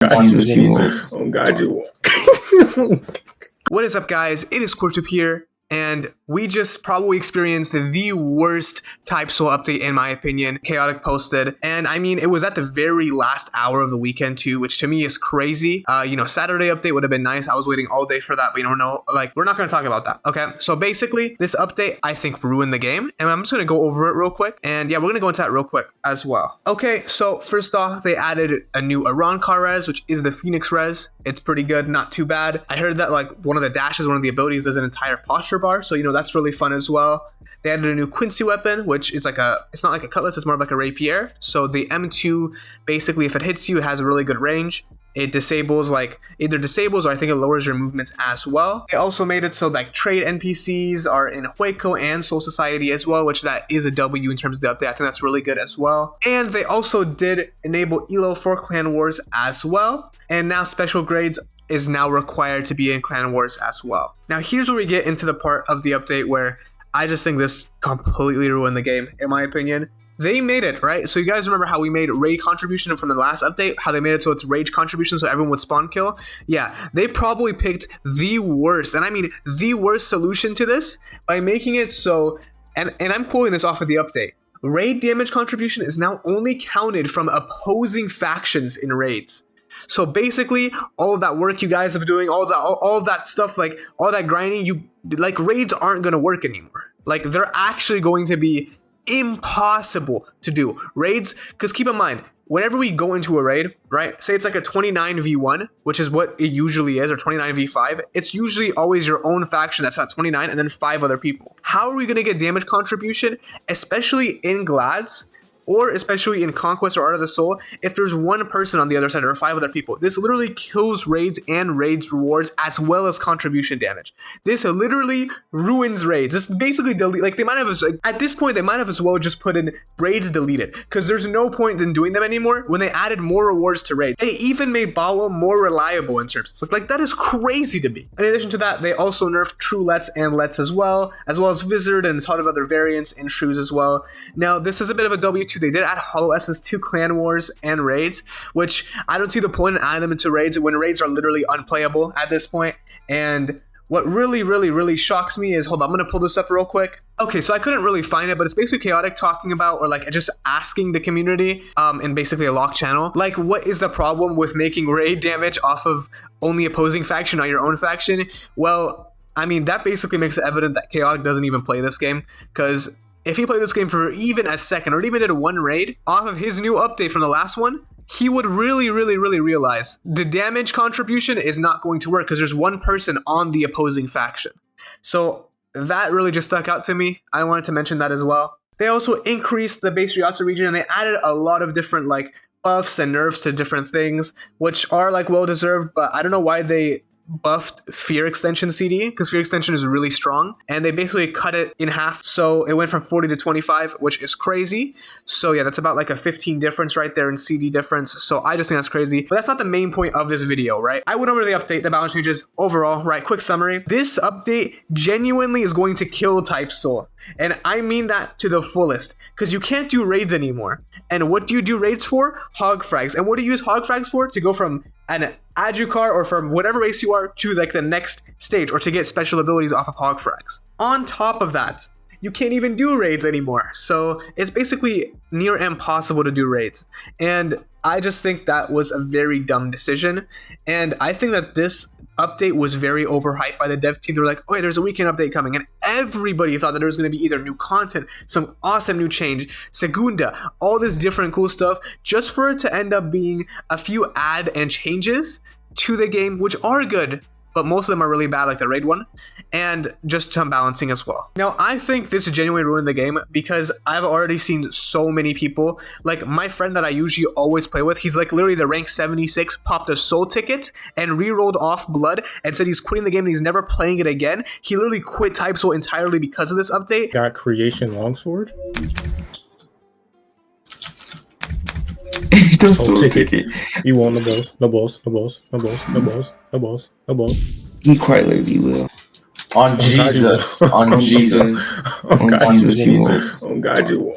Jesus, you won't. Oh God, you won't. What is up, guys? It is Courtup here, and we just probably experienced the worst type soul update in my opinion. Chaotic posted, and I mean, it was at the very last hour of the weekend too, which to me is crazy. Saturday update would have been nice. I was waiting all day for that, but we're not going to talk about that. Okay, so basically this update I think ruined the game, and I'm just going to go over it real quick, and yeah, we're going to go into that real quick as well. Okay, so first off, they added a new Arrancar res, which is the Phoenix res. It's pretty good, not too bad. I heard that like one of the dashes, one of the abilities does an entire posture bar, so that's really fun as well. They added a new Quincy weapon, which is it's not like a cutlass, it's more of like a rapier. So the M2, basically if it hits you, it has a really good range. It disables, either disables or I think it lowers your movements as well. They also made it so like trade NPCs are in Hueco and Soul Society as well, which that is a W in terms of the update. I think that's really good as well. And they also did enable ELO for Clan Wars as well. And now special grades is now required to be in Clan Wars as well. Now here's where we get into the part of the update where I just think this completely ruined the game, in my opinion. They made it, right? So you guys remember how we made raid contribution from the last update? How they made it so it's rage contribution so everyone would spawn kill? Yeah, they probably picked the worst, and I mean the worst solution to this by making it so, and I'm quoting this off of the update, raid damage contribution is now only counted from opposing factions in raids. So basically, all of that work you guys have doing, all of that stuff, like all that grinding, raids aren't gonna work anymore. Like they're actually going to be impossible to do. Raids, because keep in mind, whenever we go into a raid, right? Say it's like a 29v1, which is what it usually is, or 29v5. It's usually always your own faction that's at 29, and then 5 other people. How are we gonna get damage contribution, especially in Glads? Or especially in Conquest or Art of the Soul, if there's one person on the other side or 5 other people. This literally kills raids and raids rewards as well as contribution damage. This literally ruins raids. This basically delete, they might have, at this point, they might have as well just put in raids deleted, because there's no point in doing them anymore when they added more rewards to raids. They even made Bawa more reliable in terms. Like that is crazy to me. In addition to that, they also nerfed True Lets and Lets as well as Vizard and a ton of other variants and Shrews as well. Now, this is a bit of a W2. They did add Hollow Essence to Clan Wars and Raids, which I don't see the point in adding them into Raids when Raids are literally unplayable at this point. And what really shocks me is, hold on, I'm going to pull this up real quick. Okay, so I couldn't really find it, but it's basically Chaotic talking about, or just asking the community in basically a lock channel, what is the problem with making raid damage off of only opposing faction, not your own faction? Well, I mean, that basically makes it evident that Chaotic doesn't even play this game, because if he played this game for even a second or even did one raid off of his new update from the last one, he would really realize the damage contribution is not going to work because there's one person on the opposing faction. So that really just stuck out to me. I wanted to mention that as well. They also increased the base Ryatsu region, and they added a lot of different buffs and nerfs to different things, which are well deserved, but I don't know why they buffed Fear Extension CD, because Fear Extension is really strong, and they basically cut it in half, so it went from 40 to 25, which is crazy. So yeah, that's about a 15 difference right there in CD difference, so I just think that's crazy. But that's not the main point of this video, right? I went over the update, the balance changes overall, right? Quick summary. This update genuinely is going to kill Type Soul, and I mean that to the fullest, because you can't do raids anymore. And what do you do raids for? Hog frags. And what do you use hog frags for? To go from an Adjucar or from whatever race you are to the next stage, or to get special abilities off of hog frags. On top of that, you can't even do raids anymore. So it's basically near impossible to do raids. And I just think that was a very dumb decision. And I think that this update was very overhyped by the dev team. They were like, oh, yeah, there's a weekend update coming. And everybody thought that there was going to be either new content, some awesome new change, Segunda, all this different cool stuff, just for it to end up being a few add and changes to the game, which are good, but most of them are really bad, like the raid one, and just some balancing as well. Now, I think this genuinely ruined the game because I've already seen so many people, like my friend that I usually always play with, he's literally the rank 76, popped a soul ticket and re-rolled off blood and said he's quitting the game and he's never playing it again. He literally quit Type Soul entirely because of this update. Got Creation Longsword? The soul ticket. You want the balls, the balls, the balls, the balls, the balls, the balls, the balls. He quite literally will. On Jesus. On Jesus. On Jesus, you will. Oh God, you will.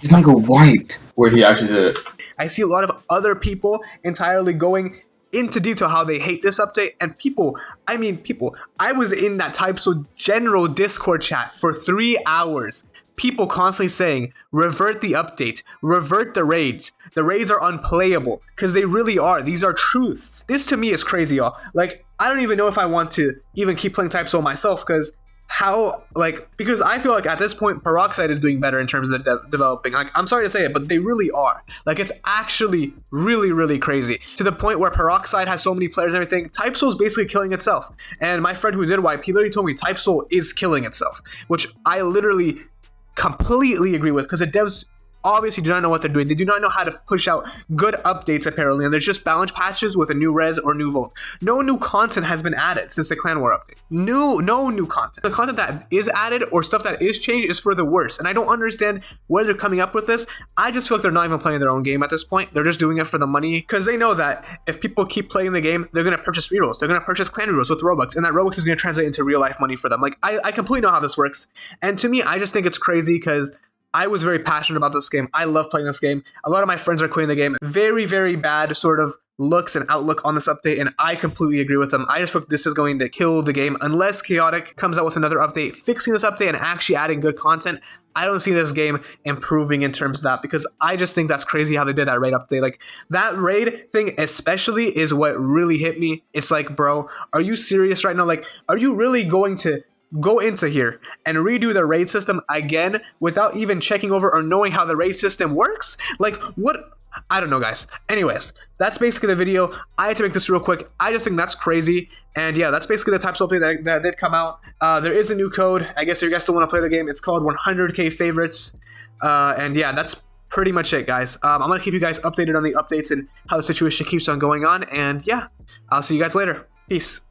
This nigga wiped. Where he actually did it. I see a lot of other people entirely going into detail how they hate this update. And people, I was in that Typesoul general Discord chat for 3 hours. People constantly saying, revert the update, revert the raids. The raids are unplayable, because they really are. These are truths. This to me is crazy, y'all. Like, I don't even know if I want to even keep playing Typesoul myself, because because I feel like at this point, Peroxide is doing better in terms of developing. Like, I'm sorry to say it, but they really are. Like, it's actually really, really crazy. To the point where Peroxide has so many players and everything, Typesoul is basically killing itself. And my friend who did wipe, he literally told me Typesoul is killing itself, which I literally completely agree with, because the devs obviously do not know what they're doing. They do not know how to push out good updates, apparently, and there's just balance patches with a new res or new vault. No new content has been added since the Clan War update. No new content. The content that is added or stuff that is changed is for the worse, and I don't understand where they're coming up with this. I just feel like they're not even playing their own game at this point. They're just doing it for the money, because they know that if people keep playing the game, they're going to purchase rerolls. They're going to purchase clan rerolls with Robux, and that Robux is going to translate into real life money for them. Like, I completely know how this works, and to me, I just think it's crazy, because I was very passionate about this game. I love playing this game. A lot of my friends are quitting the game. Very, very bad sort of looks and outlook on this update, and I completely agree with them. I just think this is going to kill the game unless Chaotic comes out with another update, fixing this update and actually adding good content. I don't see this game improving in terms of that, because I just think that's crazy how they did that raid update. Like, that raid thing especially is what really hit me. It's like, bro, are you serious right now? Like, are you really going to go into here and redo the raid system again without even checking over or knowing how the raid system works? Like, what? I don't know, guys. Anyways, that's basically the video. I had to make this real quick. I just think that's crazy. And yeah, that's basically the Typesoul update that did come out. There is a new code. I guess if you guys still want to play the game, it's called 100k favorites. And yeah, that's pretty much it, guys. I'm going to keep you guys updated on the updates and how the situation keeps on going on. And yeah, I'll see you guys later. Peace.